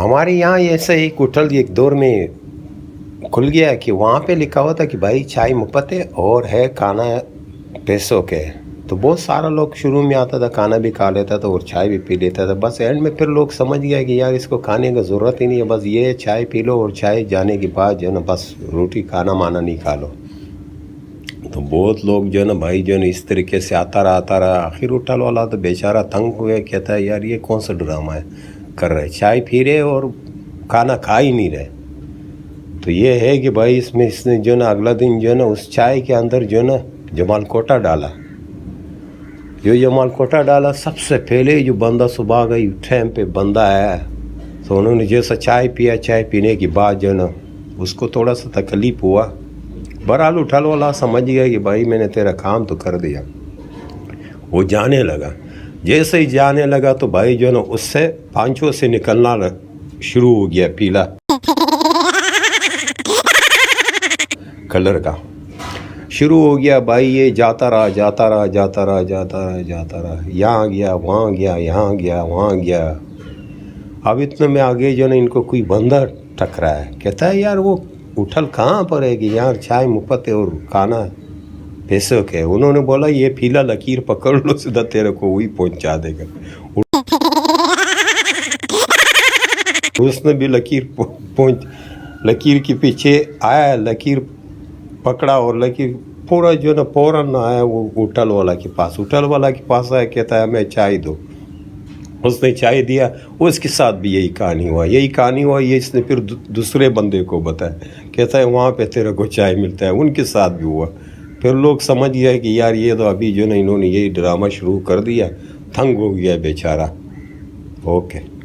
हमारे यहाँ ऐसा एक होटल एक दौर में खुल गया कि वहाँ पे लिखा हुआ था कि भाई चाय मुफ्त है और है खाना पैसों के। तो बहुत सारा लोग शुरू में आता था, खाना भी खा लेता था और चाय भी पी लेता था। बस एंड में फिर लोग समझ गए कि यार इसको खाने की ज़रूरत ही नहीं है, बस ये चाय पी लो और चाय जाने के बाद जो है ना बस रोटी खाना माना नहीं खा लो। तो बहुत लोग जो है ना भाई जो है ना इस तरीके से आता रहा। आखिर होटल वाला तो बेचारा तंग हुए, कहता है यार ये कौन सा ड्रामा है कर रहे, चाय पी रहे और खाना खा ही नहीं रहे। तो ये है कि भाई इसने जो ना अगला दिन जो है ना उस चाय के अंदर जो है ना जमालकोटा डाला। जो जमालकोटा डाला, सबसे पहले जो बंदा सुबह गई टाइम पे बंदा आया, तो उन्होंने जैसा चाय पिया, चाय पीने के बाद जो है ना उसको थोड़ा सा तकलीफ हुआ। बहरहाल उठल वाला समझ गया कि भाई मैंने तेरा काम तो कर दिया। वो जाने लगा। जैसे ही जाने लगा तो भाई जो है ना उससे पांचों से निकलना शुरू हो गया पीला कलर का शुरू हो गया। भाई ये जाता रहा, यहाँ गया वहाँ गया, यहाँ गया वहाँ गया। अब इतने में आगे जो ना इनको कोई बंदा टकरा है, कहता है यार वो उठल कहाँ पर है कि यार चाय मुफ्त है और खाना पैसों के। उन्होंने बोला ये पीला लकीर पकड़ लो, सीधा तेरे को वही पहुंचा देगा। उसने भी लकीर के पीछे आया, लकीर पकड़ा और लकीर पूरा जो ना फौरन आया वो होटल वाला के पास। होटल वाला के पास आया, कहता है हमें चाय दो। उसने चाय दिया। उसके साथ भी यही कहानी हुआ। ये इसने फिर दूसरे बंदे को बताया, कहता है वहाँ पे तेरे को चाय मिलता है। उनके साथ भी हुआ। फिर लोग समझ गए कि यार ये तो अभी जो ना इन्होंने यही ड्रामा शुरू कर दिया। तंग हो गया बेचारा। ओके।